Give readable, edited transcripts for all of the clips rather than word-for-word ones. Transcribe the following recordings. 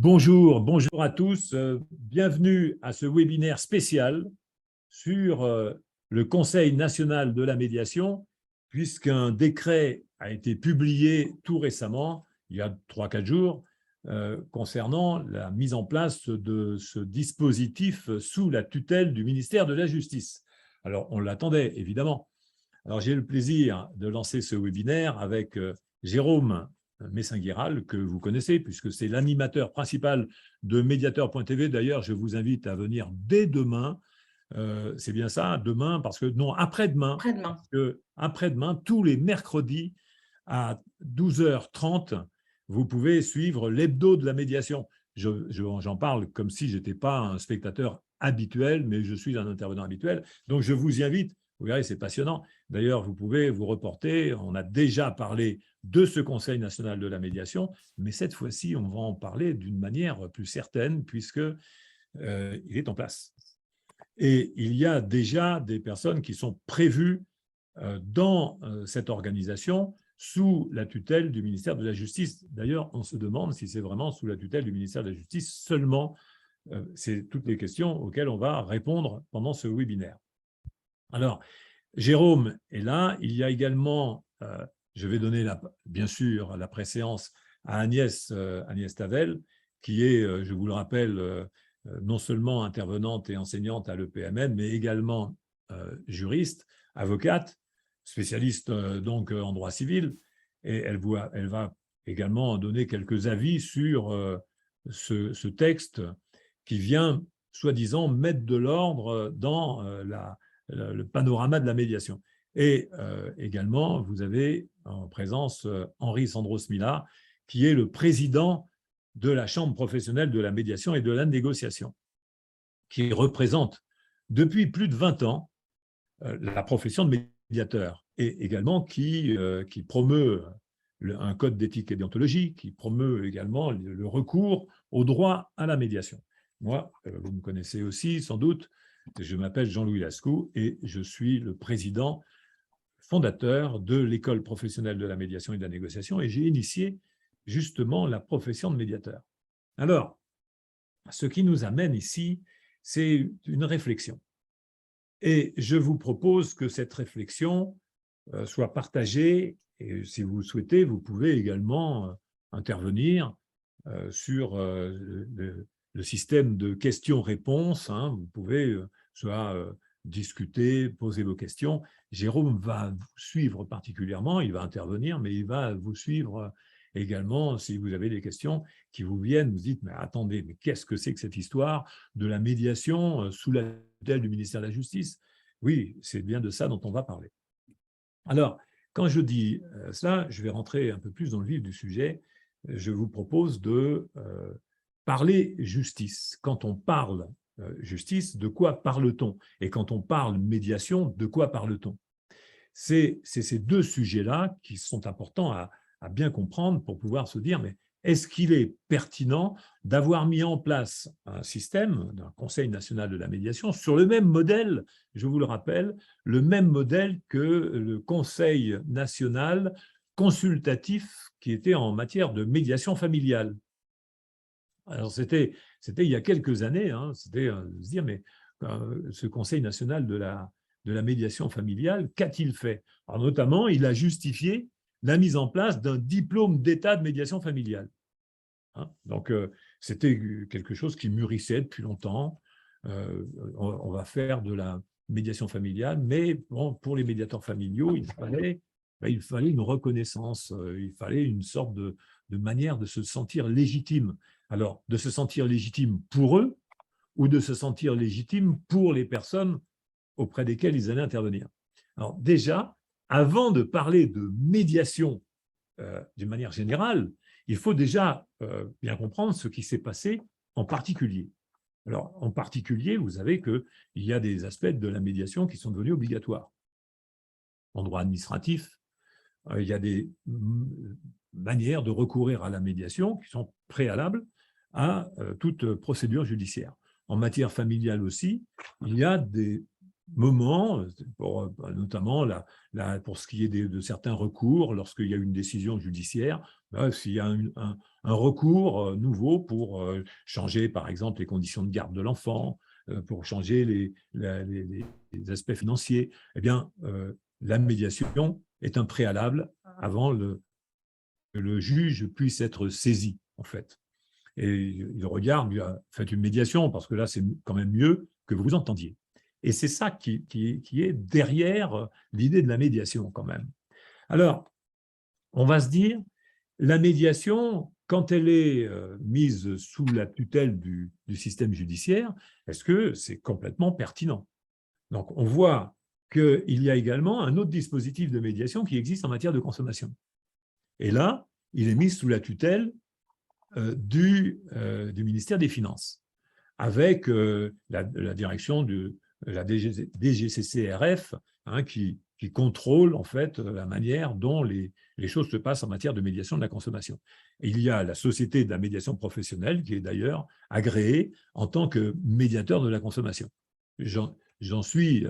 Bonjour à tous. Bienvenue à ce webinaire spécial sur le Conseil national de la médiation, puisqu'un décret a été publié tout récemment, il y a 3-4 jours, concernant la mise en place de ce dispositif sous la tutelle du ministère de la Justice. Alors, on l'attendait, évidemment. Alors, j'ai le plaisir de lancer ce webinaire avec Jérôme Messinguiral, que vous connaissez, puisque c'est l'animateur principal de Mediator.tv. D'ailleurs, je vous invite à venir dès demain. C'est bien ça, demain, parce que non, après-demain. Après-demain. Parce que après-demain, tous les mercredis à 12h30, vous pouvez suivre l'hebdo de la médiation. J'en parle comme si je n'étais pas un spectateur habituel, mais je suis un intervenant habituel. Donc, je vous y invite. Vous verrez, c'est passionnant. D'ailleurs, vous pouvez vous reporter. On a déjà parlé de ce Conseil national de la médiation, mais cette fois-ci, on va en parler d'une manière plus certaine, puisqu'il est en place. Et il y a déjà des personnes qui sont prévues dans cette organisation sous la tutelle du ministère de la Justice. D'ailleurs, on se demande si c'est vraiment sous la tutelle du ministère de la Justice seulement. C'est toutes les questions auxquelles on va répondre pendant ce webinaire. Alors, Jérôme est là. Il y a également, je vais donner bien sûr la préséance à Agnès Tavel, qui est, je vous le rappelle, non seulement intervenante et enseignante à l'EPMN, mais également juriste, avocate, spécialiste donc en droit civil. Et elle va également donner quelques avis sur ce texte qui vient, soi-disant, mettre de l'ordre dans le panorama de la médiation. Et également, vous avez en présence Henri Sandros-Millat, qui est le président de la Chambre professionnelle de la médiation et de la négociation, qui représente depuis plus de 20 ans la profession de médiateur, et également qui promeut un code d'éthique et déontologie, qui promeut également le recours au droit à la médiation. Moi, vous me connaissez aussi sans doute, je m'appelle Jean-Louis Lascou et je suis le président fondateur de l'École professionnelle de la médiation et de la négociation, et j'ai initié justement la profession de médiateur. Alors, ce qui nous amène ici, c'est une réflexion. Et je vous propose que cette réflexion soit partagée, et si vous souhaitez, vous pouvez également intervenir sur le système de questions-réponses. Hein. Vous pouvez soit discuter, poser vos questions. Jérôme va vous suivre particulièrement, il va intervenir, mais il va vous suivre également si vous avez des questions qui vous viennent. Vous dites, mais attendez, mais qu'est-ce que c'est que cette histoire de la médiation sous la tutelle du ministère de la Justice? Oui, c'est bien de ça dont on va parler. Alors, quand je dis cela, je vais rentrer un peu plus dans le vif du sujet. Je vous propose de parler justice. Quand on parle justice, de quoi parle-t-on? Et quand on parle médiation, de quoi parle-t-on? C'est ces deux sujets-là qui sont importants à bien comprendre pour pouvoir se dire, mais est-ce qu'il est pertinent d'avoir mis en place un système d'un Conseil national de la médiation sur le même modèle, je vous le rappelle, le même modèle que le Conseil national consultatif qui était en matière de médiation familiale? Alors, c'était il y a quelques années, hein, c'était de se dire, mais ce Conseil national de la médiation familiale, qu'a-t-il fait? Alors, notamment, il a justifié la mise en place d'un diplôme d'État de médiation familiale. Hein, donc, c'était quelque chose qui mûrissait depuis longtemps. On va faire de la médiation familiale, mais bon, pour les médiateurs familiaux, il fallait une reconnaissance, il fallait une sorte de manière de se sentir légitime. Alors, de se sentir légitime pour eux ou de se sentir légitime pour les personnes auprès desquelles ils allaient intervenir. Alors déjà, avant de parler de médiation d'une manière générale, il faut déjà bien comprendre ce qui s'est passé en particulier. Alors, en particulier, vous savez qu'il y a des aspects de la médiation qui sont devenus obligatoires. En droit administratif, il y a des manières de recourir à la médiation qui sont préalables à toute procédure judiciaire. En matière familiale aussi, il y a des moments, notamment pour ce qui est de certains recours, lorsqu'il y a une décision judiciaire, s'il y a un recours nouveau pour changer, par exemple, les conditions de garde de l'enfant, pour changer les aspects financiers, eh bien, la médiation est un préalable avant que le juge puisse être saisi, en fait. Et il regarde, lui a fait une médiation, parce que là, c'est quand même mieux que vous vous entendiez. Et c'est ça qui est derrière l'idée de la médiation, quand même. Alors, on va se dire, la médiation, quand elle est mise sous la tutelle du système judiciaire, est-ce que c'est complètement pertinent? Donc, on voit qu'il y a également un autre dispositif de médiation qui existe en matière de consommation. Et là, il est mis sous la tutelle du ministère des Finances, avec la direction de la DGCCRF, hein, qui contrôle en fait la manière dont les choses se passent en matière de médiation de la consommation. Et il y a la Société de la médiation professionnelle qui est d'ailleurs agréée en tant que médiateur de la consommation. J'en suis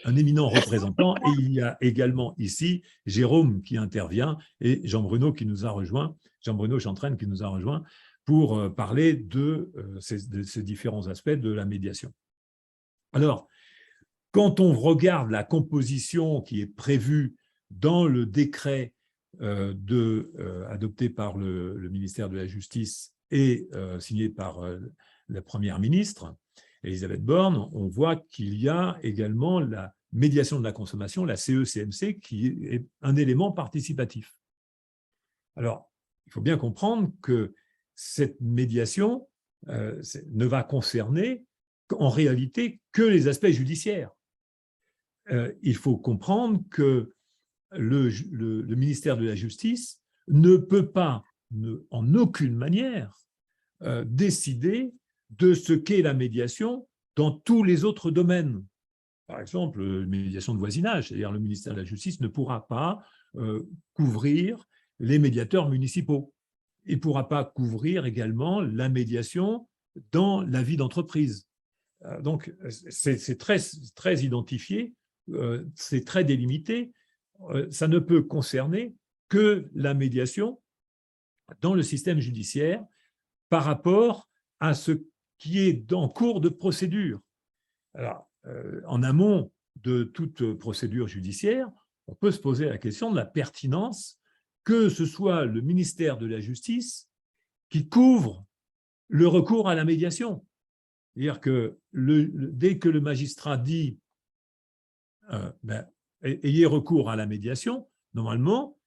un éminent représentant, et il y a également ici Jérôme qui intervient et Jean-Bruno qui nous a rejoint, Jean-Bruno Chantraine qui nous a rejoint pour parler de ces différents aspects de la médiation. Alors, quand on regarde la composition qui est prévue dans le décret adopté par le ministère de la Justice et signé par la Première ministre, Elisabeth Borne, on voit qu'il y a également la médiation de la consommation, la CECMC, qui est un élément participatif. Alors, il faut bien comprendre que cette médiation ne va concerner en réalité que les aspects judiciaires. Il faut comprendre que le ministère de la Justice ne peut pas, en aucune manière, décider de ce qu'est la médiation dans tous les autres domaines. Par exemple, la médiation de voisinage, c'est-à-dire le ministère de la Justice ne pourra pas couvrir les médiateurs municipaux. Il ne pourra pas couvrir également la médiation dans la vie d'entreprise. Donc, c'est très identifié, c'est très délimité. Ça ne peut concerner que la médiation dans le système judiciaire par rapport à ce qui est en cours de procédure. Alors, en amont de toute procédure judiciaire, on peut se poser la question de la pertinence que ce soit le ministère de la Justice qui couvre le recours à la médiation. C'est-à-dire que dès que le magistrat dit ayez recours à la médiation, normalement,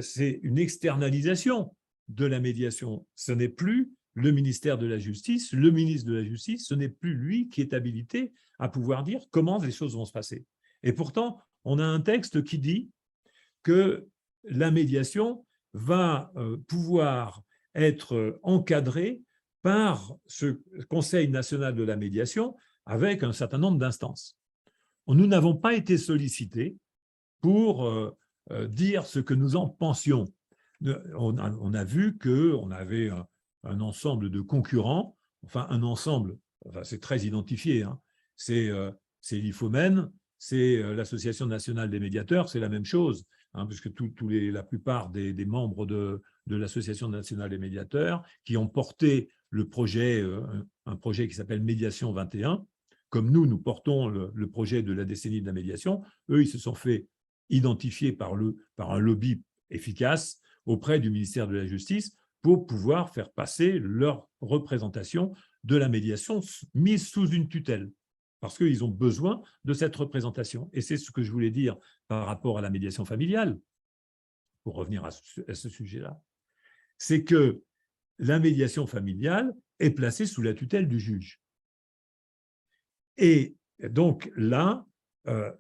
c'est une externalisation de la médiation. Ce n'est plus le ministère de la Justice, le ministre de la Justice, ce n'est plus lui qui est habilité à pouvoir dire comment les choses vont se passer. Et pourtant, on a un texte qui dit que la médiation va pouvoir être encadrée par ce Conseil national de la médiation avec un certain nombre d'instances. Nous n'avons pas été sollicités pour dire ce que nous en pensions. On a vu qu'on avait un ensemble de concurrents, enfin un ensemble, enfin, c'est très identifié, hein. C'est l'IFOMEN, c'est l'Association nationale des médiateurs, c'est la même chose, hein, puisque la plupart des membres de l'Association nationale des médiateurs qui ont porté le projet, un projet qui s'appelle Médiation 21, comme nous portons le projet de la décennie de la médiation, eux, ils se sont fait identifier par un lobby efficace auprès du ministère de la Justice pour pouvoir faire passer leur représentation de la médiation mise sous une tutelle, parce qu'ils ont besoin de cette représentation. Et c'est ce que je voulais dire par rapport à la médiation familiale, pour revenir à ce sujet-là, c'est que la médiation familiale est placée sous la tutelle du juge. Et donc là,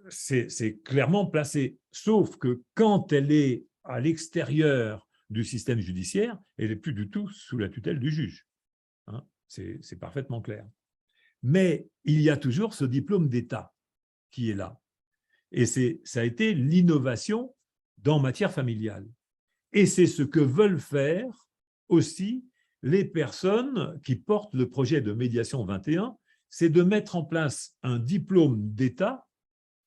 c'est clairement placé, sauf que quand elle est à l'extérieur du système judiciaire, elle n'est plus du tout sous la tutelle du juge. Hein, c'est parfaitement clair. Mais il y a toujours ce diplôme d'État qui est là. Et ça a été l'innovation dans matière familiale. Et c'est ce que veulent faire aussi les personnes qui portent le projet de médiation 21, c'est de mettre en place un diplôme d'État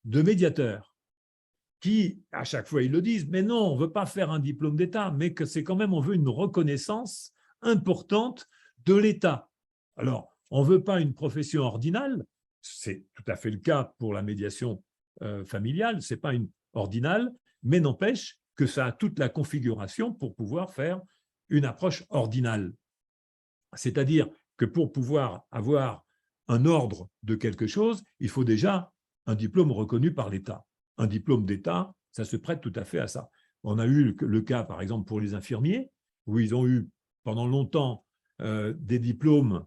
de médiateur qui, à chaque fois, ils le disent, mais non, on ne veut pas faire un diplôme d'État, mais que c'est quand même, on veut une reconnaissance importante de l'État. Alors, on ne veut pas une profession ordinale, c'est tout à fait le cas pour la médiation familiale, ce n'est pas une ordinale, mais n'empêche que ça a toute la configuration pour pouvoir faire une approche ordinale. C'est-à-dire que pour pouvoir avoir un ordre de quelque chose, il faut déjà un diplôme reconnu par l'État. Un diplôme d'État, ça se prête tout à fait à ça. On a eu le cas, par exemple, pour les infirmiers, où ils ont eu pendant longtemps des diplômes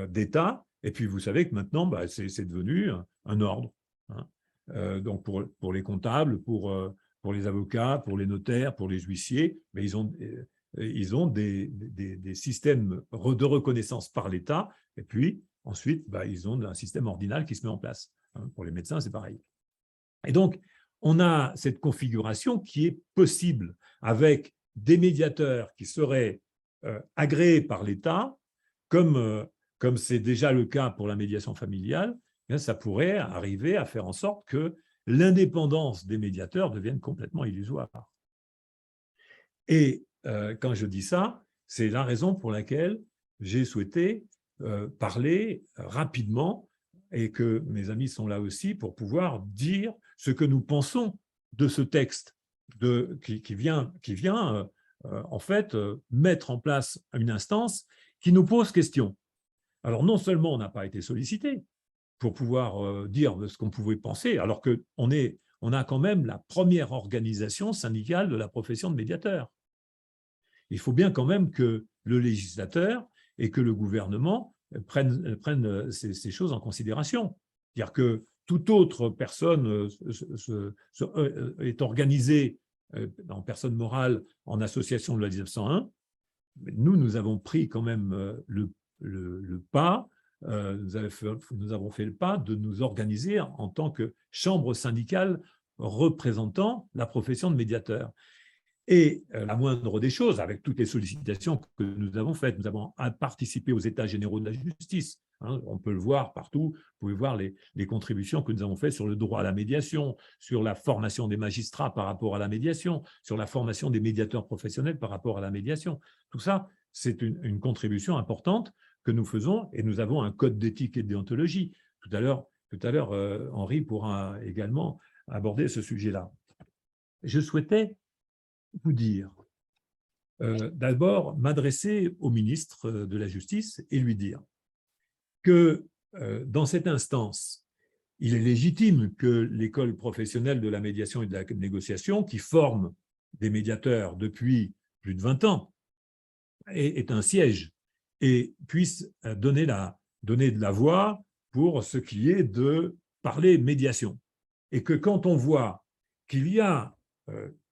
d'État, et puis vous savez que maintenant, bah, c'est devenu un ordre. Hein. Donc pour les comptables, pour les avocats, pour les notaires, pour les huissiers, mais ils ont des systèmes de reconnaissance par l'État, et puis ensuite, bah, ils ont un système ordinal qui se met en place. Hein. Pour les médecins, c'est pareil. Et donc, on a cette configuration qui est possible avec des médiateurs qui seraient agréés par l'État, comme c'est déjà le cas pour la médiation familiale. Ça pourrait arriver à faire en sorte que l'indépendance des médiateurs devienne complètement illusoire. Et quand je dis ça, c'est la raison pour laquelle j'ai souhaité parler rapidement et que mes amis sont là aussi pour pouvoir dire ce que nous pensons de ce texte qui vient en fait mettre en place une instance qui nous pose question. Alors non seulement on n'a pas été sollicité pour pouvoir dire ce qu'on pouvait penser, alors qu'on a quand même la première organisation syndicale de la profession de médiateur. Il faut bien quand même que le législateur et que le gouvernement prennent ces choses en considération. C'est-à-dire que toute autre personne est organisée en personne morale en association de la 1901. Nous avons pris quand même le pas, nous avons fait le pas de nous organiser en tant que chambre syndicale représentant la profession de médiateur. Et la moindre des choses, avec toutes les sollicitations que nous avons faites, nous avons participé aux États généraux de la justice. Hein, on peut le voir partout. Vous pouvez voir les contributions que nous avons faites sur le droit à la médiation, sur la formation des magistrats par rapport à la médiation, sur la formation des médiateurs professionnels par rapport à la médiation. Tout ça, c'est une contribution importante que nous faisons et nous avons un code d'éthique et de déontologie. Tout à l'heure, Henri pourra également aborder ce sujet-là. Je souhaitais vous dire, d'abord m'adresser au ministre de la Justice et lui dire que dans cette instance, il est légitime que l'école professionnelle de la médiation et de la négociation, qui forme des médiateurs depuis plus de 20 ans, est un siège et puisse donner de la voix pour ce qui est de parler médiation. Et que quand on voit qu'il y a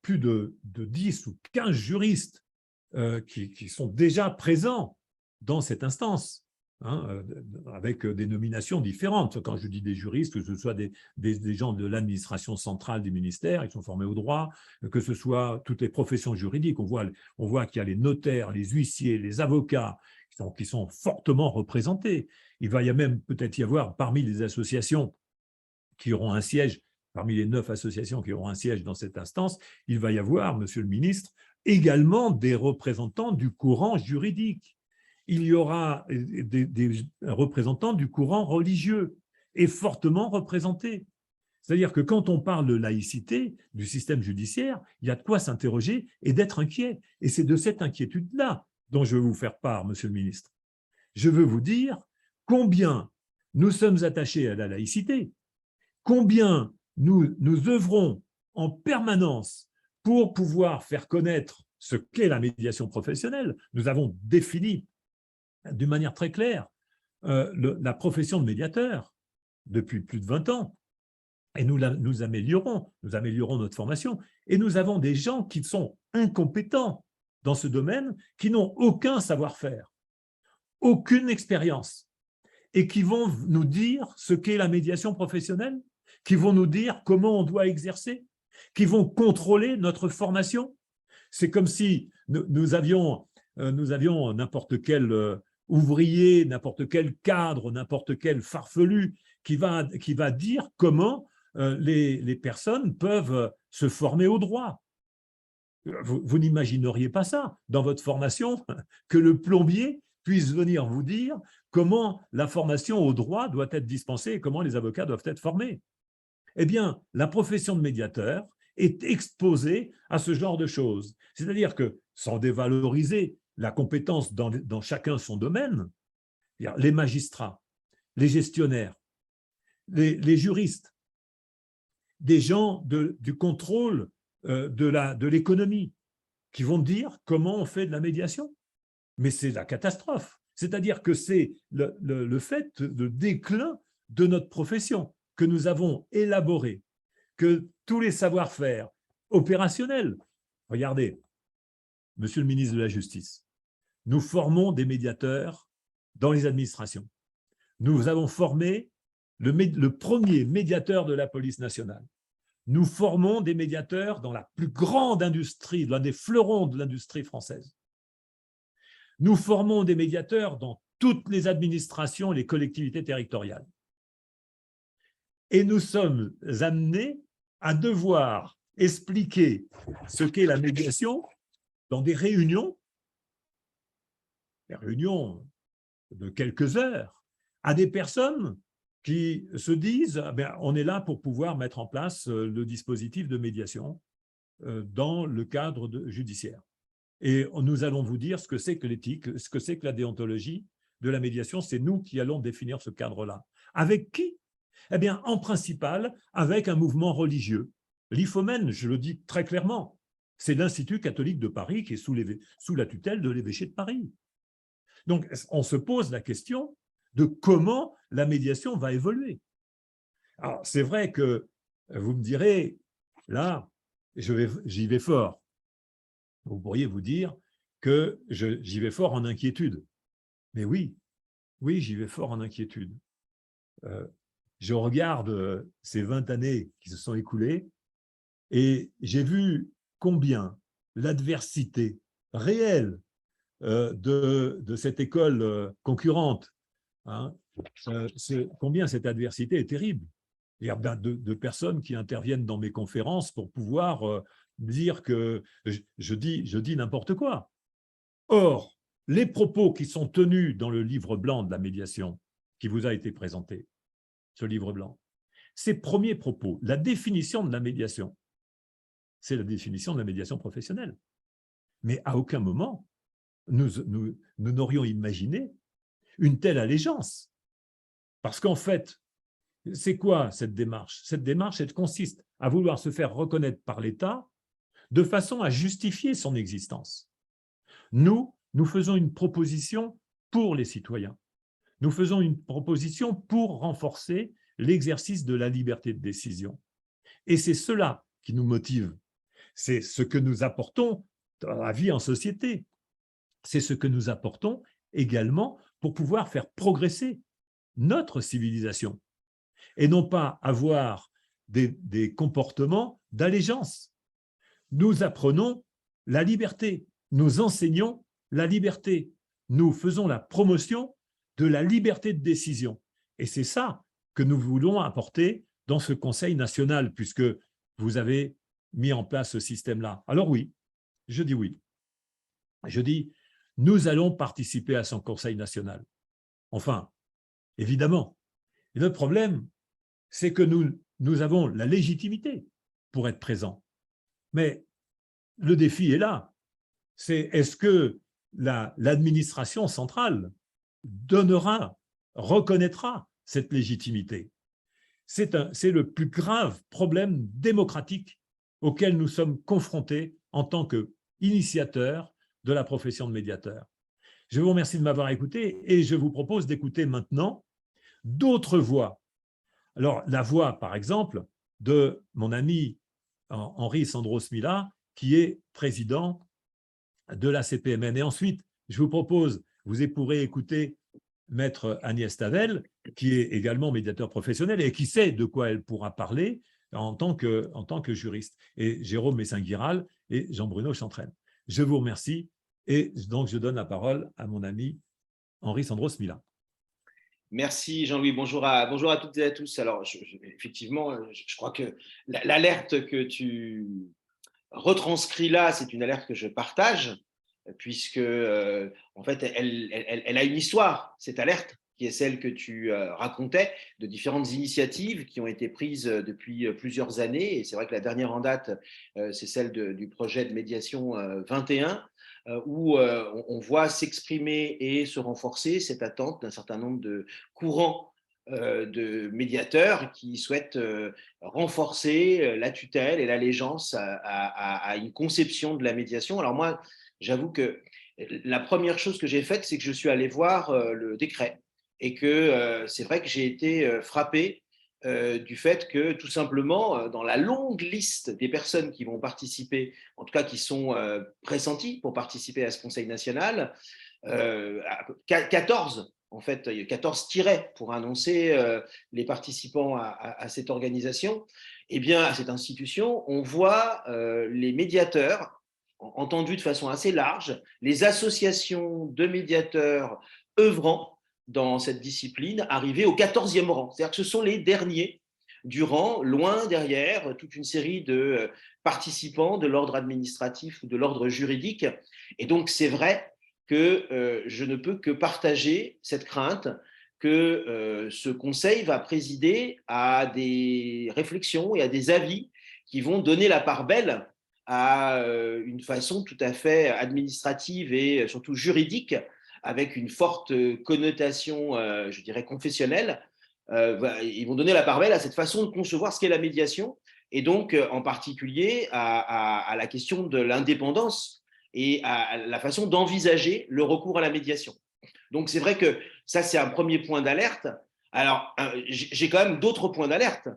plus de 10 ou 15 juristes qui sont déjà présents dans cette instance, hein, avec des nominations différentes. Quand je dis des juristes, que ce soit des gens de l'administration centrale des ministères, ils sont formés au droit, que ce soit toutes les professions juridiques, on voit qu'il y a les notaires, les huissiers, les avocats qui sont fortement représentés. Il va y même peut-être y avoir parmi les associations qui auront un siège, parmi les 9 associations qui auront un siège dans cette instance, il va y avoir, Monsieur le ministre, également des représentants du courant juridique. Il y aura des représentants du courant religieux et fortement représentés. C'est-à-dire que quand on parle de laïcité du système judiciaire, il y a de quoi s'interroger et d'être inquiet. Et c'est de cette inquiétude-là dont je veux vous faire part, Monsieur le ministre. Je veux vous dire combien nous sommes attachés à la laïcité, combien nous œuvrons en permanence pour pouvoir faire connaître ce qu'est la médiation professionnelle. Nous avons défini d'une manière très claire la profession de médiateur depuis plus de 20 ans. Et nous améliorons notre formation. Et nous avons des gens qui sont incompétents dans ce domaine, qui n'ont aucun savoir-faire, aucune expérience, et qui vont nous dire ce qu'est la médiation professionnelle, qui vont nous dire comment on doit exercer, qui vont contrôler notre formation. C'est comme si nous avions n'importe quel ouvrier, n'importe quel cadre, n'importe quel farfelu qui va dire comment les personnes peuvent se former au droit. Vous n'imagineriez pas ça dans votre formation, que le plombier puisse venir vous dire comment la formation au droit doit être dispensée et comment les avocats doivent être formés. Eh bien, la profession de médiateur est exposée à ce genre de choses. C'est-à-dire que, sans dévaloriser la compétence dans chacun son domaine, les magistrats, les gestionnaires, les juristes, des gens du contrôle de l'économie, qui vont dire comment on fait de la médiation. Mais c'est la catastrophe. C'est-à-dire que c'est le fait de déclin de notre profession que nous avons élaboré, que tous les savoir-faire opérationnels, regardez, Monsieur le ministre de la Justice, nous formons des médiateurs dans les administrations. Nous avons formé le premier médiateur de la police nationale. Nous formons des médiateurs dans la plus grande industrie, l'un des fleurons de l'industrie française. Nous formons des médiateurs dans toutes les administrations et les collectivités territoriales. Et nous sommes amenés à devoir expliquer ce qu'est la médiation dans des réunions de quelques heures, à des personnes qui se disent on est là pour pouvoir mettre en place le dispositif de médiation dans le cadre judiciaire. Et nous allons vous dire ce que c'est que l'éthique, ce que c'est que la déontologie de la médiation. C'est nous qui allons définir ce cadre-là. Avec qui? Eh bien, en principal, avec un mouvement religieux. L'IFOMEN, je le dis très clairement, c'est l'Institut catholique de Paris qui est sous la tutelle de l'évêché de Paris. Donc, on se pose la question de comment la médiation va évoluer. Alors, c'est vrai que vous me direz, là, j'y vais fort. Vous pourriez vous dire que j'y vais fort en inquiétude. Mais oui, j'y vais fort en inquiétude. Je regarde ces 20 années qui se sont écoulées et j'ai vu combien l'adversité réelle de cette école concurrente, combien cette adversité est terrible. Il y a de personnes qui interviennent dans mes conférences pour pouvoir dire que je dis n'importe quoi. Or, les propos qui sont tenus dans le livre blanc de la médiation qui vous a été présenté, ce livre blanc, ces premiers propos, la définition de la médiation, c'est la définition de la médiation professionnelle. Mais à aucun moment, nous n'aurions imaginé une telle allégeance. Parce qu'en fait, c'est quoi cette démarche? Cette démarche, elle consiste à vouloir se faire reconnaître par l'État de façon à justifier son existence. Nous faisons une proposition pour les citoyens. Nous faisons une proposition pour renforcer l'exercice de la liberté de décision. Et c'est cela qui nous motive. C'est ce que nous apportons dans la vie en société. C'est ce que nous apportons également pour pouvoir faire progresser notre civilisation et non pas avoir des comportements d'allégeance. Nous apprenons la liberté, nous enseignons la liberté, nous faisons la promotion de la liberté de décision. Et c'est ça que nous voulons apporter dans ce Conseil national, puisque vous avez mis en place ce système-là. Alors oui, je dis oui. Je dis, nous allons participer à son Conseil national. Enfin, évidemment. Et notre problème, c'est que nous avons la légitimité pour être présents. Mais le défi est là. C'est est-ce que l'administration centrale reconnaîtra cette légitimité? C'est le plus grave problème démocratique auquel nous sommes confrontés en tant qu'initiateurs de la profession de médiateur. Je vous remercie de m'avoir écouté et je vous propose d'écouter maintenant d'autres voix. Alors, la voix, par exemple, de mon ami Henri Sandros-Millat, qui est président de la CPMN. Et ensuite, je vous propose, vous pourrez écouter Maître Agnès Tavel, qui est également médiateur professionnel et qui sait de quoi elle pourra parler en tant que juriste, et Jérôme Messin-Guiral et Jean-Bruno Chantraine. Je vous remercie et donc je donne la parole à mon ami Henri Sandros-Millat. Merci Jean-Louis, bonjour à toutes et à tous. Alors, effectivement, je crois que l'alerte que tu retranscris là, c'est une alerte que je partage, puisque en fait, elle a une histoire, cette alerte, qui est celle que tu racontais, de différentes initiatives qui ont été prises depuis plusieurs années. Et c'est vrai que la dernière en date, c'est celle du projet de médiation 21, où on voit s'exprimer et se renforcer cette attente d'un certain nombre de courants de médiateurs qui souhaitent renforcer la tutelle et l'allégeance à une conception de la médiation. Alors moi, j'avoue que la première chose que j'ai faite, c'est que je suis allé voir le décret et que c'est vrai que j'ai été frappé du fait que tout simplement, dans la longue liste des personnes qui vont participer, en tout cas qui sont pressenties pour participer à ce Conseil national, 14, en fait, il y a 14 tirets pour annoncer les participants à cette organisation. Eh bien, à cette institution, on voit les médiateurs, entendus de façon assez large, les associations de médiateurs œuvrant dans cette discipline arriver au 14e rang. C'est-à-dire que ce sont les derniers du rang, loin derrière toute une série de participants de l'ordre administratif ou de l'ordre juridique. Et donc, c'est vrai que je ne peux que partager cette crainte que ce conseil va présider à des réflexions et à des avis qui vont donner la part belle à une façon tout à fait administrative et surtout juridique, avec une forte connotation, je dirais, confessionnelle. Ils vont donner la part belle à cette façon de concevoir ce qu'est la médiation, et donc en particulier à la question de l'indépendance et à la façon d'envisager le recours à la médiation. Donc c'est vrai que ça, c'est un premier point d'alerte. Alors, j'ai quand même d'autres points d'alerte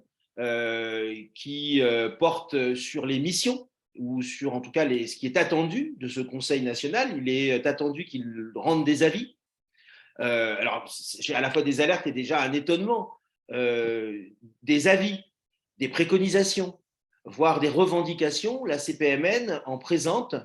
qui portent sur les missions ou sur en tout cas ce qui est attendu de ce Conseil national. Il est attendu qu'il rende des avis. Alors, j'ai à la fois des alertes et déjà un étonnement. Des avis, des préconisations, voire des revendications. La CPMN en présente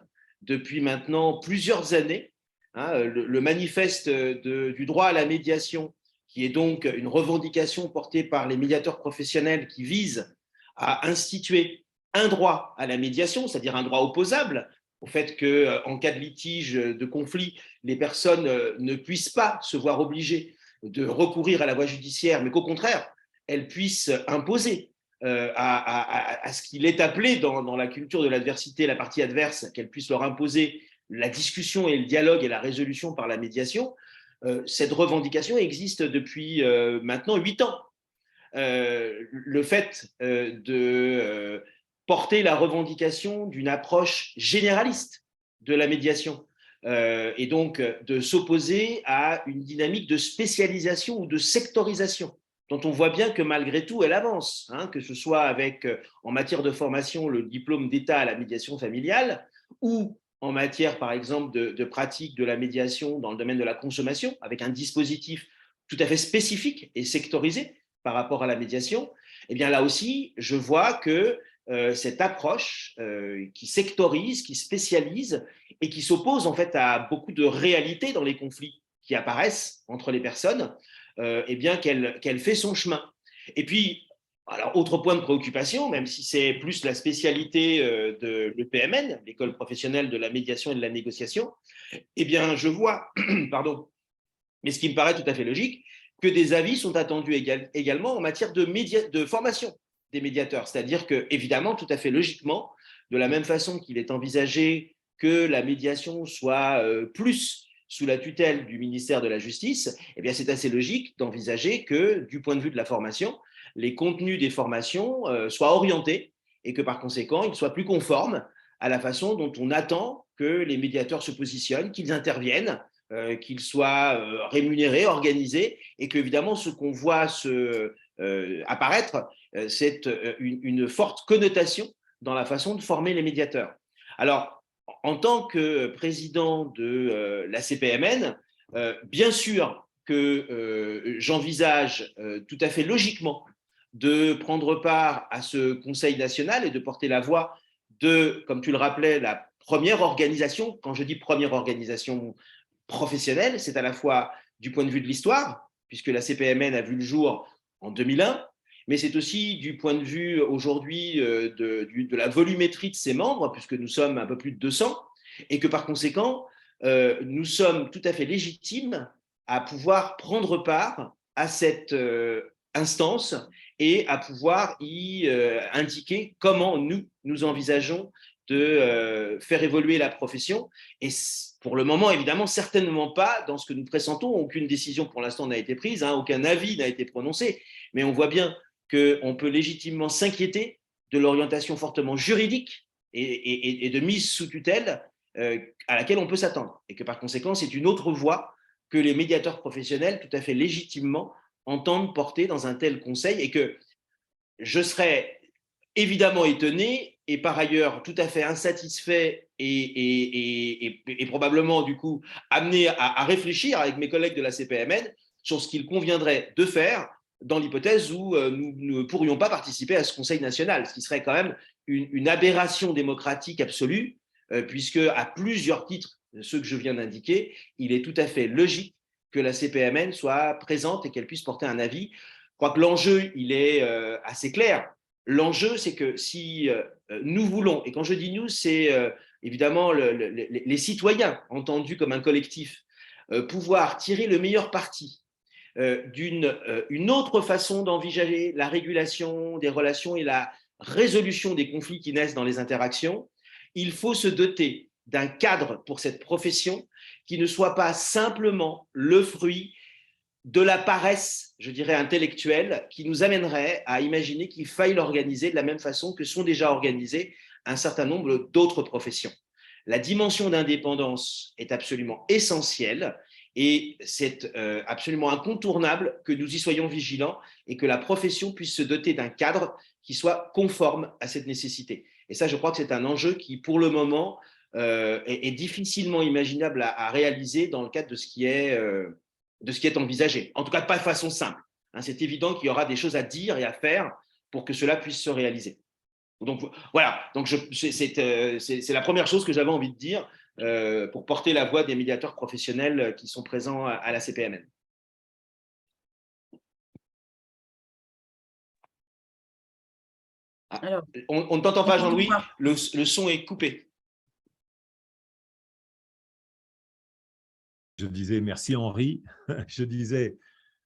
depuis maintenant plusieurs années. Le manifeste du droit à la médiation, qui est donc une revendication portée par les médiateurs professionnels qui vise à instituer un droit à la médiation, c'est-à-dire un droit opposable, au fait qu'en cas de litige, de conflit, les personnes ne puissent pas se voir obligées de recourir à la voie judiciaire, mais qu'au contraire, elles puissent imposer à ce qu'il est appelé dans la culture de l'adversité, la partie adverse, qu'elle puisse leur imposer la discussion et le dialogue et la résolution par la médiation. Cette revendication existe depuis maintenant 8 ans. Le fait de porter la revendication d'une approche généraliste de la médiation et donc de s'opposer à une dynamique de spécialisation ou de sectorisation dont on voit bien que malgré tout, elle avance, que ce soit avec, en matière de formation, le diplôme d'État à la médiation familiale, ou en matière, par exemple, de pratique de la médiation dans le domaine de la consommation, avec un dispositif tout à fait spécifique et sectorisé par rapport à la médiation. Eh bien là aussi, je vois que cette approche qui sectorise, qui spécialise et qui s'oppose en fait à beaucoup de réalités dans les conflits qui apparaissent entre les personnes, eh bien qu'elle fait son chemin. Et puis, alors, autre point de préoccupation, même si c'est plus la spécialité de l'EPMN, l'école professionnelle de la médiation et de la négociation, eh bien, je vois, pardon, mais ce qui me paraît tout à fait logique, que des avis sont attendus également en matière de formation des médiateurs. C'est-à-dire que, évidemment, tout à fait logiquement, de la même façon qu'il est envisagé que la médiation soit plus sous la tutelle du ministère de la Justice, eh bien, c'est assez logique d'envisager que, du point de vue de la formation, les contenus des formations soient orientés et que, par conséquent, ils soient plus conformes à la façon dont on attend que les médiateurs se positionnent, qu'ils interviennent, qu'ils soient rémunérés, organisés, et qu'évidemment, ce qu'on voit apparaître, c'est une forte connotation dans la façon de former les médiateurs. Alors, en tant que président de la CPMN, bien sûr que j'envisage tout à fait logiquement de prendre part à ce Conseil national et de porter la voix de, comme tu le rappelais, la première organisation. Quand je dis première organisation professionnelle, c'est à la fois du point de vue de l'histoire, puisque la CPMN a vu le jour en 2001, mais c'est aussi du point de vue aujourd'hui de la volumétrie de ses membres, puisque nous sommes un peu plus de 200, et que par conséquent, nous sommes tout à fait légitimes à pouvoir prendre part à cette instance et à pouvoir y indiquer comment nous envisageons de faire évoluer la profession. Et pour le moment, évidemment, certainement pas dans ce que nous pressentons. Aucune décision pour l'instant n'a été prise, aucun avis n'a été prononcé, mais on voit bien qu'on peut légitimement s'inquiéter de l'orientation fortement juridique et de mise sous tutelle à laquelle on peut s'attendre. Et que par conséquent, c'est une autre voie que les médiateurs professionnels, tout à fait légitimement, entendent porter dans un tel conseil, et que je serais évidemment étonné et par ailleurs tout à fait insatisfait et probablement du coup amené à réfléchir avec mes collègues de la CPMN sur ce qu'il conviendrait de faire dans l'hypothèse où nous ne pourrions pas participer à ce Conseil national, ce qui serait quand même une aberration démocratique absolue, puisque à plusieurs titres, ceux que je viens d'indiquer, il est tout à fait logique que la CPMN soit présente et qu'elle puisse porter un avis. Je crois que l'enjeu, il est assez clair. L'enjeu, c'est que si nous voulons, et quand je dis nous, c'est évidemment les citoyens entendus comme un collectif, pouvoir tirer le meilleur parti d'une autre façon d'envisager la régulation des relations et la résolution des conflits qui naissent dans les interactions, il faut se doter d'un cadre pour cette profession qui ne soit pas simplement le fruit de la paresse, je dirais, intellectuelle, qui nous amènerait à imaginer qu'il faille l'organiser de la même façon que sont déjà organisées un certain nombre d'autres professions. La dimension d'indépendance est absolument essentielle et c'est absolument incontournable que nous y soyons vigilants et que la profession puisse se doter d'un cadre qui soit conforme à cette nécessité. Et ça, je crois que c'est un enjeu qui, pour le moment, est difficilement imaginable à réaliser dans le cadre de ce qui est envisagé. En tout cas, pas de façon simple. C'est évident qu'il y aura des choses à dire et à faire pour que cela puisse se réaliser. Donc voilà, donc c'est la première chose que j'avais envie de dire pour porter la voix des médiateurs professionnels qui sont présents à la CPMN. Alors, on ne t'entend pas, Jean-Louis, le son est coupé. Je disais merci Henri, je disais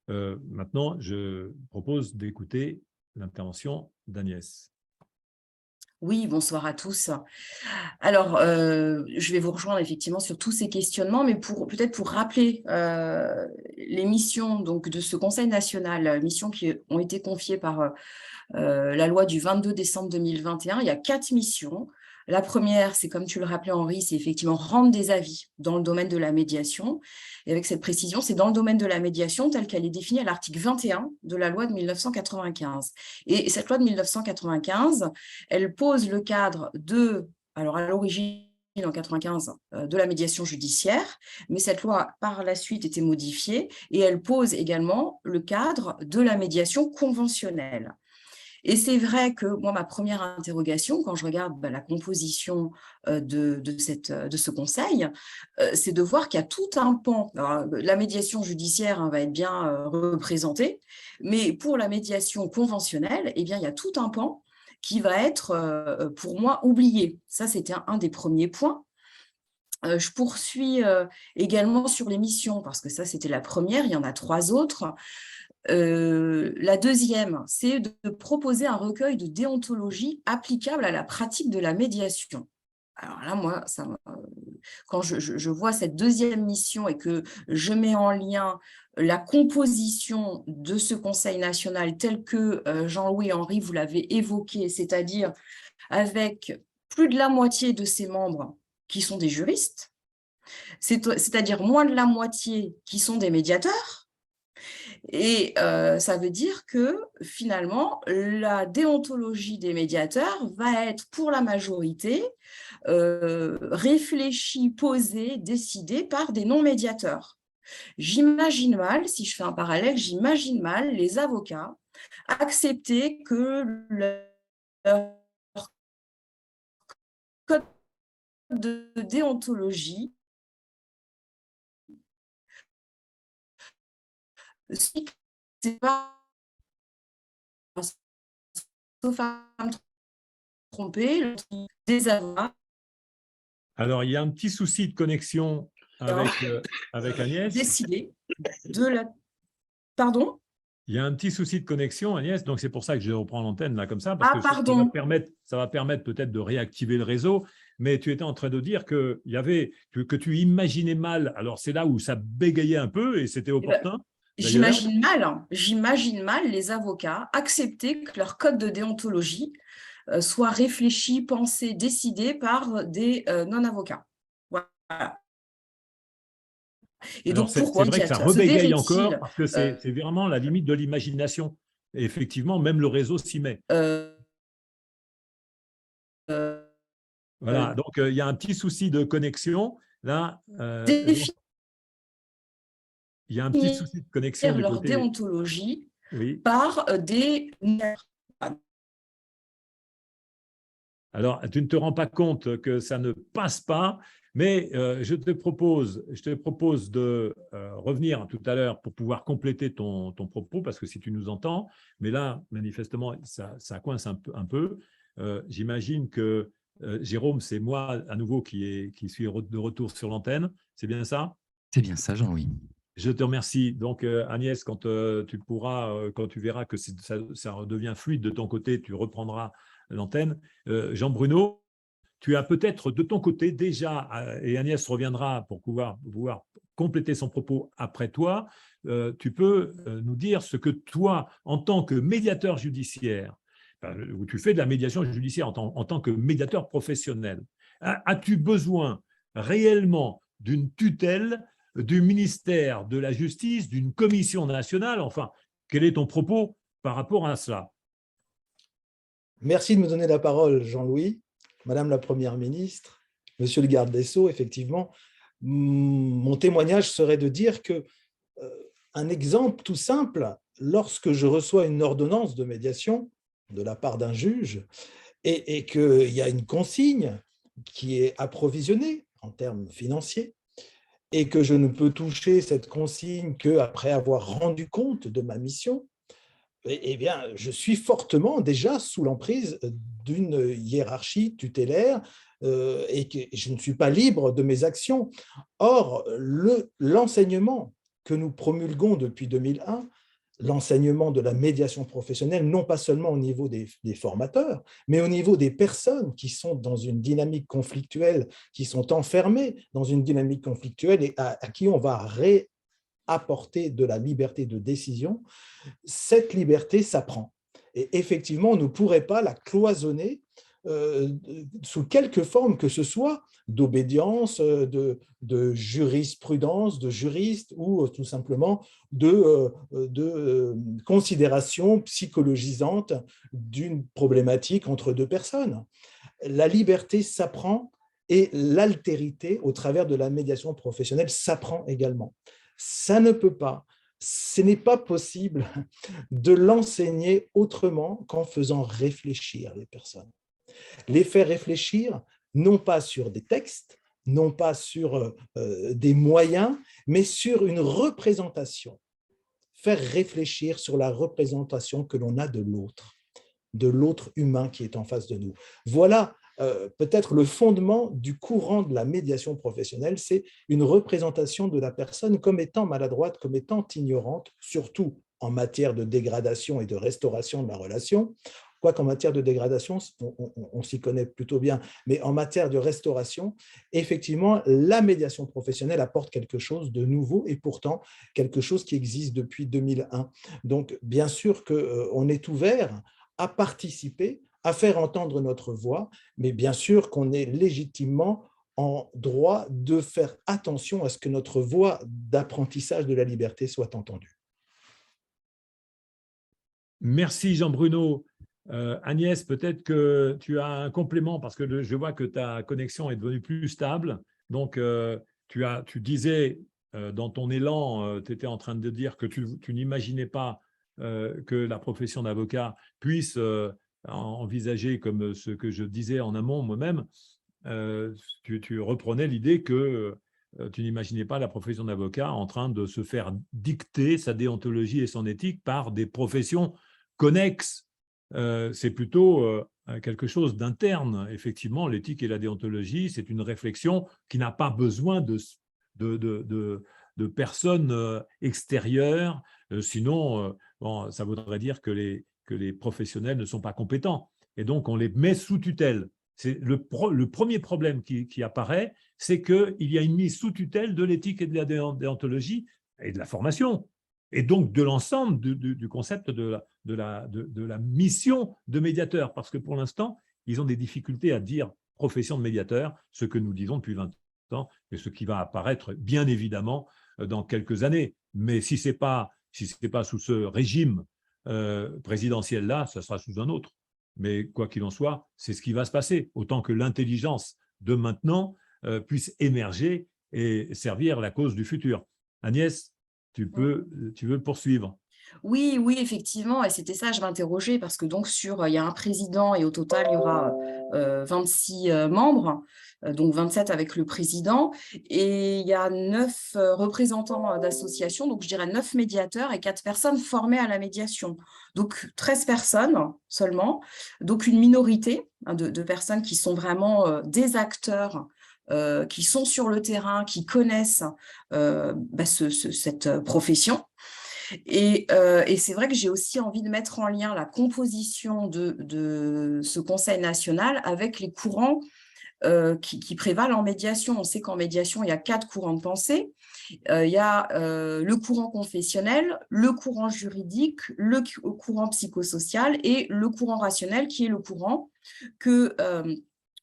maintenant je propose d'écouter l'intervention d'Agnès. Oui, bonsoir à tous. Alors, je vais vous rejoindre effectivement sur tous ces questionnements, mais peut-être pour rappeler les missions donc, de ce Conseil national, missions qui ont été confiées par la loi du 22 décembre 2021. Il y a 4 missions. La première, c'est comme tu le rappelais Henri, c'est effectivement rendre des avis dans le domaine de la médiation. Et avec cette précision, c'est dans le domaine de la médiation telle qu'elle est définie à l'article 21 de la loi de 1995. Et cette loi de 1995, elle pose le cadre alors à l'origine, en 1995, de la médiation judiciaire, mais cette loi, par la suite, était modifiée et elle pose également le cadre de la médiation conventionnelle. Et c'est vrai que moi, ma première interrogation, quand je regarde la composition de ce conseil, c'est de voir qu'il y a tout un pan. Alors, la médiation judiciaire va être bien représentée, mais pour la médiation conventionnelle, eh bien, il y a tout un pan qui va être, pour moi, oublié. Ça, c'était un des premiers points. Je poursuis également sur les missions, parce que ça, c'était la première, il y en a 3 autres. La deuxième, c'est de proposer un recueil de déontologie applicable à la pratique de la médiation. Alors là, moi, quand je vois cette deuxième mission et que je mets en lien la composition de ce Conseil national tel que Jean-Louis et Henri, vous l'avez évoqué, c'est-à-dire avec plus de la moitié de ses membres qui sont des juristes, c'est-à-dire moins de la moitié qui sont des médiateurs. Et ça veut dire que finalement, la déontologie des médiateurs va être pour la majorité réfléchie, posée, décidée par des non-médiateurs. J'imagine mal, si je fais un parallèle, j'imagine mal les avocats accepter que leur code de déontologie Si c'est pas, sauf à me tromper, des avocats. Alors, il y a un petit souci de connexion avec Agnès. Décider de la… Pardon? Il y a un petit souci de connexion, Agnès, donc c'est pour ça que je reprends l'antenne là comme ça, parce Ah, que pardon. ça va permettre peut-être de réactiver le réseau, mais tu étais en train de dire que tu imaginais mal, alors c'est là où ça bégayait un peu et c'était opportun. D'ailleurs, J'imagine mal les avocats accepter que leur code de déontologie soit réfléchi, pensé, décidé par des non-avocats. Voilà. Et alors donc, c'est pourquoi vrai que ça se rebégaye encore verrait-il parce que c'est vraiment la limite de l'imagination. Et effectivement, même le réseau s'y met. Voilà, donc il y a un petit souci de connexion. Là, définir il y a un petit souci de connexion du leur côté. déontologie Oui. par des… Alors, tu ne te rends pas compte que ça ne passe pas, mais je te propose de revenir tout à l'heure pour pouvoir compléter ton propos, parce que si tu nous entends, mais là, manifestement, ça coince un peu. J'imagine que Jérôme, c'est moi à nouveau qui suis de retour sur l'antenne. C'est bien ça? C'est bien ça, Jean-Louis. Je te remercie. Donc, Agnès, quand quand tu verras que ça redevient fluide de ton côté, tu reprendras l'antenne. Jean-Bruno, tu as peut-être de ton côté déjà, et Agnès reviendra pour pouvoir compléter son propos après toi, tu peux nous dire ce que toi, en tant que médiateur judiciaire, où tu fais de la médiation judiciaire en tant que médiateur professionnel, as-tu besoin réellement d'une tutelle du ministère de la Justice, d'une commission nationale? Enfin, quel est ton propos par rapport à cela? Merci de me donner la parole, Jean-Louis. Madame la Première ministre, Monsieur le garde des Sceaux, effectivement, mon témoignage serait de dire que un exemple tout simple, lorsque je reçois une ordonnance de médiation de la part d'un juge et qu'il y a une consigne qui est approvisionnée en termes financiers, et que je ne peux toucher cette consigne qu'après avoir rendu compte de ma mission, eh bien, je suis fortement déjà sous l'emprise d'une hiérarchie tutélaire et que je ne suis pas libre de mes actions. Or, l'enseignement que nous promulguons depuis 2001, l'enseignement de la médiation professionnelle, non pas seulement au niveau des formateurs, mais au niveau des personnes qui sont dans une dynamique conflictuelle, qui sont enfermées dans une dynamique conflictuelle et à qui on va apporter de la liberté de décision, cette liberté s'apprend. Et effectivement, on ne pourrait pas la cloisonner sous quelque forme que ce soit, d'obédience, de jurisprudence, de juriste ou tout simplement de considération psychologisante d'une problématique entre deux personnes. La liberté s'apprend et l'altérité au travers de la médiation professionnelle s'apprend également. Ça ne peut pas, ce n'est pas possible de l'enseigner autrement qu'en faisant réfléchir les personnes. Les faire réfléchir, non pas sur des textes, non pas sur des moyens, mais sur une représentation. Faire réfléchir sur la représentation que l'on a de l'autre humain qui est en face de nous. Voilà peut-être le fondement du courant de la médiation professionnelle, c'est une représentation de la personne comme étant maladroite, comme étant ignorante, surtout en matière de dégradation et de restauration de la relation. Quoiqu'en matière de dégradation, on s'y connaît plutôt bien, mais en matière de restauration, effectivement, la médiation professionnelle apporte quelque chose de nouveau et pourtant quelque chose qui existe depuis 2001. Donc, bien sûr qu'on est ouvert à participer, à faire entendre notre voix, mais bien sûr qu'on est légitimement en droit de faire attention à ce que notre voix d'apprentissage de la liberté soit entendue. Merci Jean-Bruno. Agnès, peut-être que tu as un complément parce que je vois que ta connexion est devenue plus stable. Donc, tu disais dans ton élan, tu étais en train de dire que tu n'imaginais pas que la profession d'avocat puisse envisager, comme ce que je disais en amont moi-même, tu reprenais l'idée que tu n'imaginais pas la profession d'avocat en train de se faire dicter sa déontologie et son éthique par des professions connexes. C'est plutôt quelque chose d'interne. Effectivement, l'éthique et la déontologie, c'est une réflexion qui n'a pas besoin de personnes extérieures. Sinon, bon, ça voudrait dire que les professionnels ne sont pas compétents. Et donc, on les met sous tutelle. C'est le premier problème qui apparaît, c'est qu'il y a une mise sous tutelle de l'éthique et de la déontologie et de la formation, et donc de l'ensemble du concept de la mission de médiateur, parce que pour l'instant, ils ont des difficultés à dire profession de médiateur, ce que nous disons depuis 20 ans, et ce qui va apparaître bien évidemment dans quelques années. Mais si ce n'est pas sous ce régime présidentiel-là, ça sera sous un autre. Mais quoi qu'il en soit, c'est ce qui va se passer, autant que l'intelligence de maintenant puisse émerger et servir la cause du futur. Agnès, tu veux poursuivre? Oui, oui, effectivement, et c'était ça, je m'interrogeais, parce que donc il y a un président et au total, il y aura 26 membres, donc 27 avec le président, et il y a 9 représentants d'associations, donc je dirais 9 médiateurs et 4 personnes formées à la médiation. Donc 13 personnes seulement, donc une minorité de personnes qui sont vraiment des acteurs, qui sont sur le terrain, qui connaissent cette profession. Et c'est vrai que j'ai aussi envie de mettre en lien la composition de ce Conseil national avec les courants qui prévalent en médiation. On sait qu'en médiation, il y a 4 courants de pensée. Il y a le courant confessionnel, le courant juridique, le courant psychosocial et le courant rationnel, qui est le courant que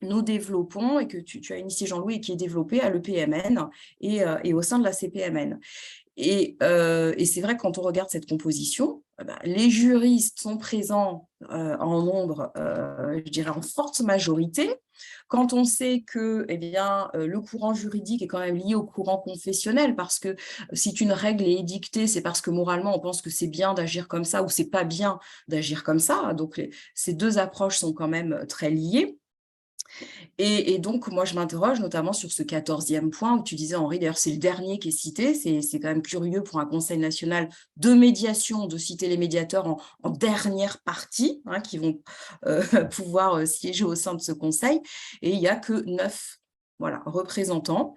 nous développons et que tu as initié, Jean-Louis, et qui est développé à l'EPMN et au sein de la CPMN. Et c'est vrai que quand on regarde cette composition, les juristes sont présents en nombre, je dirais en forte majorité. Quand on sait que le courant juridique est quand même lié au courant confessionnel, parce que si une règle est édictée, c'est parce que moralement, on pense que c'est bien d'agir comme ça ou c'est pas bien d'agir comme ça. Donc, ces deux approches sont quand même très liées. Et donc, moi, je m'interroge notamment sur ce 14e point où tu disais, Henri, d'ailleurs, c'est le dernier qui est cité. C'est quand même curieux pour un Conseil national de médiation de citer les médiateurs en dernière partie, qui vont pouvoir siéger au sein de ce Conseil. Et il n'y a que 9 représentants.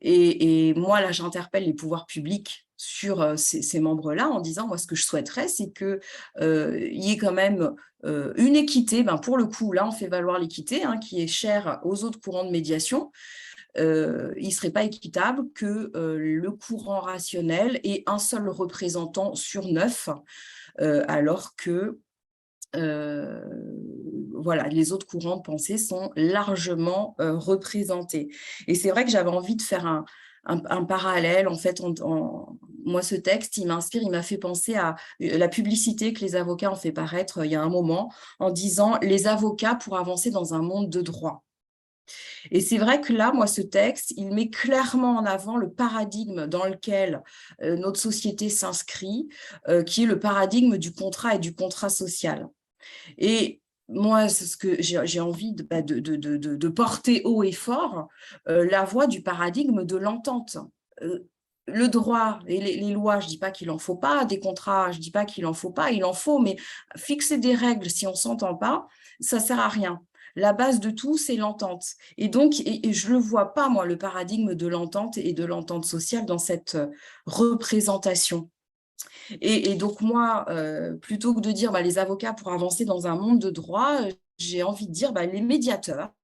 Et moi, là, j'interpelle les pouvoirs publics sur ces membres-là en disant, moi, ce que je souhaiterais, c'est qu'il y ait quand même une équité. Pour le coup, là, on fait valoir l'équité, qui est chère aux autres courants de médiation. Il ne serait pas équitable que le courant rationnel ait un seul représentant sur 9, alors que les autres courants de pensée sont largement représentés. Et c'est vrai que j'avais envie de faire un parallèle. En fait, moi, ce texte, il m'inspire, il m'a fait penser à la publicité que les avocats ont fait paraître il y a un moment, en disant « Les avocats pour avancer dans un monde de droit ». Et c'est vrai que là, moi, ce texte, il met clairement en avant le paradigme dans lequel notre société s'inscrit, qui est le paradigme du contrat et du contrat social. Et moi, c'est ce que j'ai envie de porter haut et fort, la voix du paradigme de l'entente. Le droit et les lois, je ne dis pas qu'il n'en faut pas, des contrats, je ne dis pas qu'il n'en faut pas, il en faut, mais fixer des règles si on ne s'entend pas, ça ne sert à rien. La base de tout, c'est l'entente. Et donc, je ne le vois pas, moi, le paradigme de l'entente et de l'entente sociale dans cette représentation. Et donc, moi, plutôt que de dire les avocats pour avancer dans un monde de droit, j'ai envie de dire les médiateurs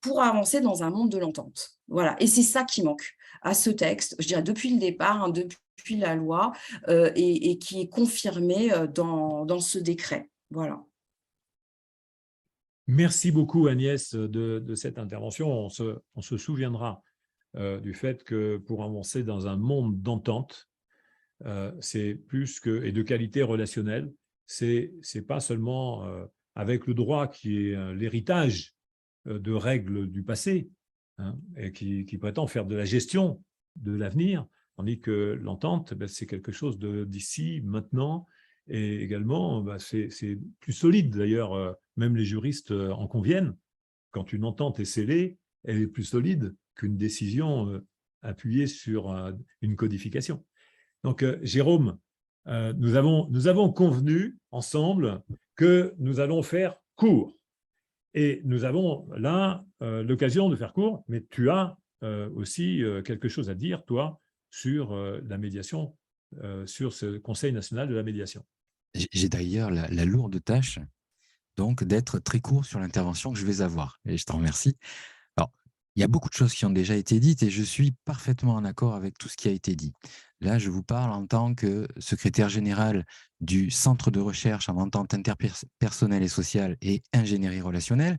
pour avancer dans un monde de l'entente. Voilà. Et c'est ça qui manque à ce texte, je dirais depuis le départ, depuis la loi, et qui est confirmé dans ce décret. Voilà. Merci beaucoup, Agnès, de cette intervention. On se souviendra du fait que pour avancer dans un monde d'entente, c'est plus que, et de qualité relationnelle, c'est pas seulement avec le droit qui est l'héritage de règles du passé, et qui prétend faire de la gestion de l'avenir, tandis que l'entente, c'est quelque chose d'ici, maintenant, et également, c'est plus solide. D'ailleurs, même les juristes en conviennent. Quand une entente est scellée, elle est plus solide qu'une décision appuyée sur une codification. Donc, Jérôme, nous avons convenu ensemble que nous allons faire court. Et nous avons là l'occasion de faire court, mais tu as aussi quelque chose à dire, toi, sur la médiation, sur ce Conseil national de la médiation. J'ai d'ailleurs la lourde tâche donc d'être très court sur l'intervention que je vais avoir. Et je t'en remercie. Alors, il y a beaucoup de choses qui ont déjà été dites et je suis parfaitement en accord avec tout ce qui a été dit. Là, je vous parle en tant que secrétaire général du Centre de recherche en entente interpersonnelle et sociale et ingénierie relationnelle,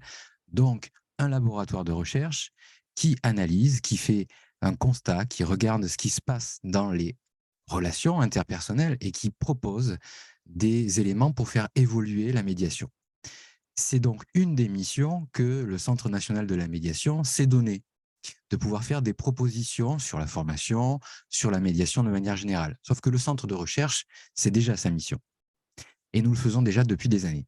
donc un laboratoire de recherche qui analyse, qui fait un constat, qui regarde ce qui se passe dans les relations interpersonnelles et qui propose des éléments pour faire évoluer la médiation. C'est donc une des missions que le Centre national de la médiation s'est donné, de pouvoir faire des propositions sur la formation, sur la médiation de manière générale. Sauf que le centre de recherche, c'est déjà sa mission. Et nous le faisons déjà depuis des années.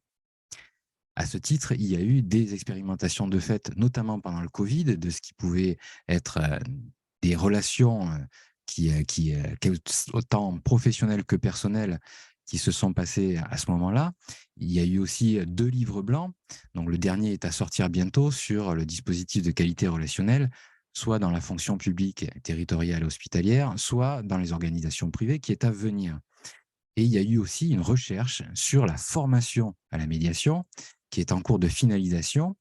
À ce titre, il y a eu des expérimentations de fait, notamment pendant le Covid, de ce qui pouvait être des relations qui autant professionnelles que personnelles, qui se sont passées à ce moment-là. Il y a eu aussi 2 livres blancs. Donc, le dernier est à sortir bientôt sur le dispositif de qualité relationnelle, soit dans la fonction publique, territoriale et hospitalière, soit dans les organisations privées, qui est à venir. Et il y a eu aussi une recherche sur la formation à la médiation, qui est en cours de finalisation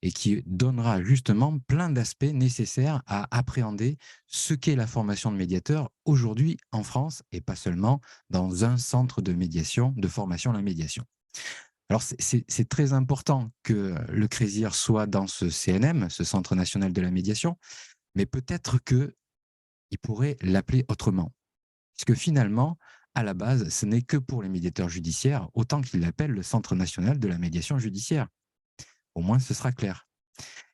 et qui donnera justement plein d'aspects nécessaires à appréhender ce qu'est la formation de médiateur aujourd'hui en France et pas seulement dans un centre de médiation, de formation à la médiation. Alors, c'est très important que le CRESIR soit dans ce CNM, ce Centre national de la médiation, mais peut-être qu'il pourrait l'appeler autrement. Puisque finalement, à la base, ce n'est que pour les médiateurs judiciaires, autant qu'il l'appelle le Centre national de la médiation judiciaire. Au moins, ce sera clair.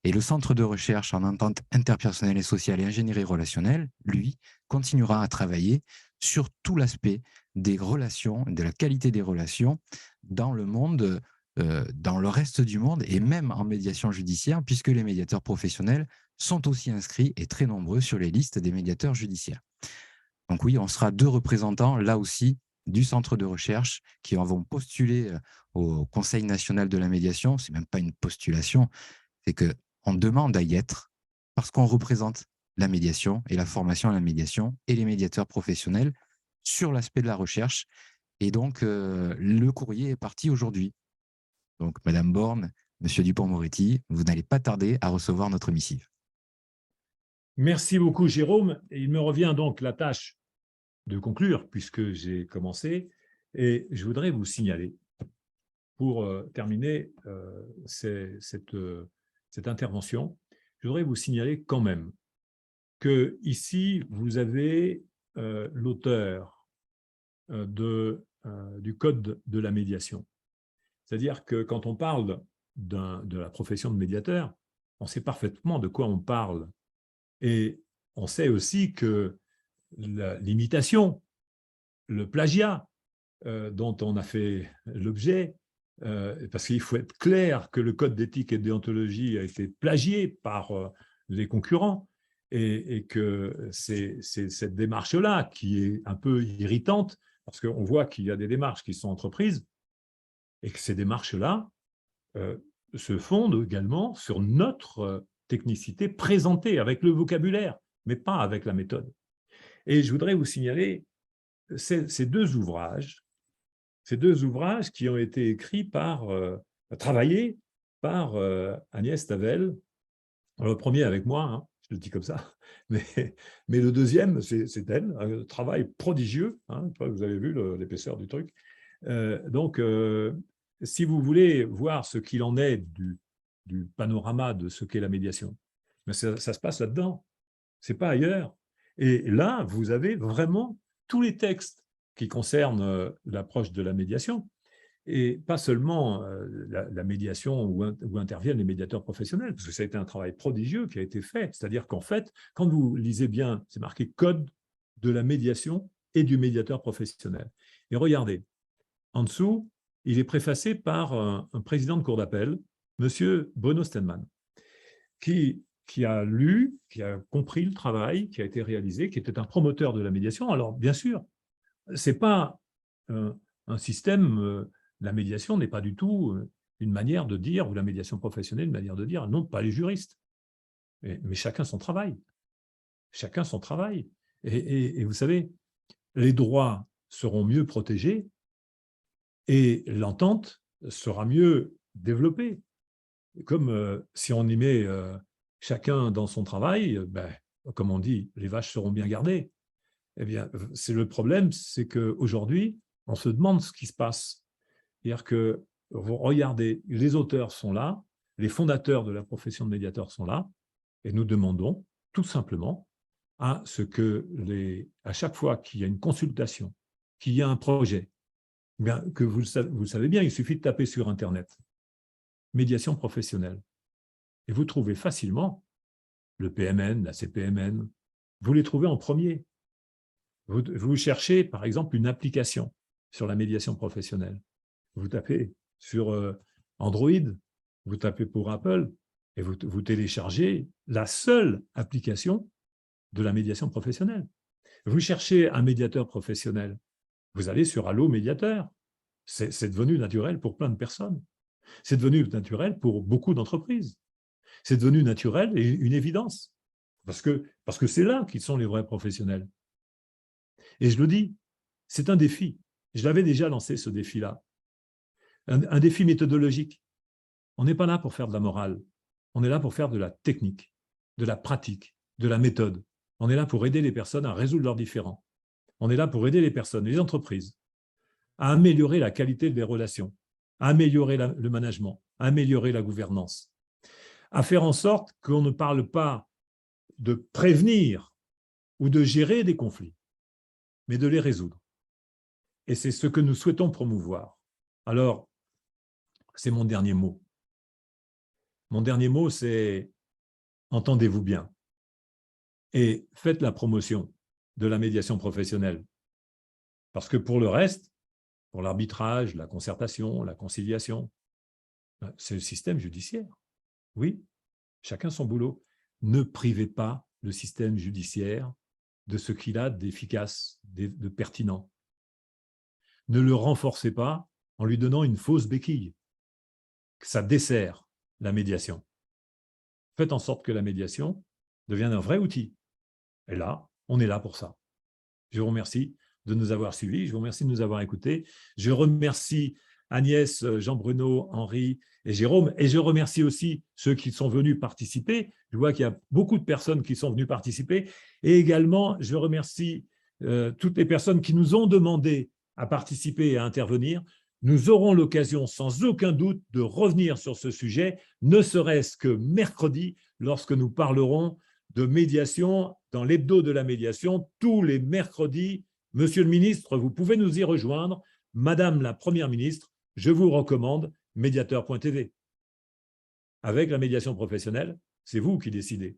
Et le Centre de recherche en entente interpersonnelle et sociale et ingénierie relationnelle, lui, continuera à travailler sur tout l'aspect des relations, de la qualité des relations dans le monde, dans le reste du monde et même en médiation judiciaire, puisque les médiateurs professionnels sont aussi inscrits et très nombreux sur les listes des médiateurs judiciaires. Donc oui, on sera 2 représentants, là aussi, du centre de recherche qui vont postuler au Conseil national de la médiation. Ce n'est même pas une postulation, c'est qu'on demande à y être parce qu'on représente la médiation et la formation à la médiation et les médiateurs professionnels sur l'aspect de la recherche. Et donc, le courrier est parti aujourd'hui. Donc, Madame Borne, Monsieur Dupond-Moretti, vous n'allez pas tarder à recevoir notre missive. Merci beaucoup, Jérôme. Et il me revient donc la tâche de conclure, puisque j'ai commencé, et je voudrais vous signaler, pour terminer cette intervention, je voudrais vous signaler quand même que ici vous avez l'auteur du code de la médiation. C'est-à-dire que quand on parle de la profession de médiateur, on sait parfaitement de quoi on parle. Et on sait aussi que l'imitation, le plagiat dont on a fait l'objet, parce qu'il faut être clair que le code d'éthique et de déontologie a été plagié par les concurrents et que c'est cette démarche-là qui est un peu irritante parce qu'on voit qu'il y a des démarches qui sont entreprises et que ces démarches-là se fondent également sur notre technicité présentée avec le vocabulaire, mais pas avec la méthode. Et je voudrais vous signaler ces 2 ouvrages qui ont été écrits travaillés par Agnès Tavel. Alors, le premier avec moi, hein, je le dis comme ça, mais le deuxième, c'est elle, un travail prodigieux, hein, vous avez vu l'épaisseur du truc. Donc, si vous voulez voir ce qu'il en est du panorama de ce qu'est la médiation, mais ça se passe là-dedans, ce n'est pas ailleurs. Et là, vous avez vraiment tous les textes qui concernent l'approche de la médiation, et pas seulement la médiation où interviennent les médiateurs professionnels, parce que ça a été un travail prodigieux qui a été fait. C'est-à-dire qu'en fait, quand vous lisez bien, c'est marqué « Code de la médiation et du médiateur professionnel ». Et regardez, en dessous, il est préfacé par un président de cour d'appel, M. Bruno Stenman, qui qui a lu, qui a compris le travail qui a été réalisé, qui était un promoteur de la médiation. Alors, bien sûr, ce n'est pas un système, la médiation n'est pas du tout une manière de dire, ou la médiation professionnelle, une manière de dire, non, pas les juristes. Mais chacun son travail. Chacun son travail. Et vous savez, les droits seront mieux protégés et l'entente sera mieux développée. Comme si on y met chacun dans son travail, ben, comme on dit, les vaches seront bien gardées. Eh bien, c'est le problème, c'est qu'aujourd'hui, on se demande ce qui se passe. C'est-à-dire que, vous regardez, les auteurs sont là, les fondateurs de la profession de médiateur sont là, et nous demandons tout simplement à ce que, à chaque fois qu'il y a une consultation, qu'il y a un projet, bien, que vous le savez bien, il suffit de taper sur Internet, médiation professionnelle, et vous trouvez facilement le PMN, la CPMN, vous les trouvez en premier. Vous cherchez, par exemple, une application sur la médiation professionnelle. Vous tapez sur Android, vous tapez pour Apple, et vous téléchargez la seule application de la médiation professionnelle. Vous cherchez un médiateur professionnel, vous allez sur Allo Médiateur. C'est devenu naturel pour plein de personnes. C'est devenu naturel pour beaucoup d'entreprises. C'est devenu naturel et une évidence, parce que c'est là qu'ils sont les vrais professionnels. Et je le dis, c'est un défi. Je l'avais déjà lancé, ce défi-là. Un défi méthodologique. On n'est pas là pour faire de la morale. On est là pour faire de la technique, de la pratique, de la méthode. On est là pour aider les personnes à résoudre leurs différends. On est là pour aider les personnes, les entreprises, à améliorer la qualité des relations, à améliorer le management, à améliorer la gouvernance, à faire en sorte qu'on ne parle pas de prévenir ou de gérer des conflits, mais de les résoudre. Et c'est ce que nous souhaitons promouvoir. Alors, c'est mon dernier mot. Mon dernier mot, c'est « entendez-vous bien » et faites la promotion de la médiation professionnelle. Parce que pour le reste, pour l'arbitrage, la concertation, la conciliation, c'est le système judiciaire. Oui, chacun son boulot. Ne privez pas le système judiciaire de ce qu'il a d'efficace, de pertinent. Ne le renforcez pas en lui donnant une fausse béquille. Ça dessert la médiation. Faites en sorte que la médiation devienne un vrai outil. Et là, on est là pour ça. Je vous remercie de nous avoir suivis, je vous remercie de nous avoir écoutés. Je remercie Agnès, Jean-Bruno, Henri et Jérôme, et je remercie aussi ceux qui sont venus participer. Je vois qu'il y a beaucoup de personnes qui sont venues participer. Et également, je remercie toutes les personnes qui nous ont demandé à participer et à intervenir. Nous aurons l'occasion, sans aucun doute, de revenir sur ce sujet, ne serait-ce que mercredi, lorsque nous parlerons de médiation dans l'hebdo de la médiation, tous les mercredis. Monsieur le ministre, vous pouvez nous y rejoindre. Madame la Première ministre, je vous recommande médiateur.tv. Avec la médiation professionnelle, c'est vous qui décidez.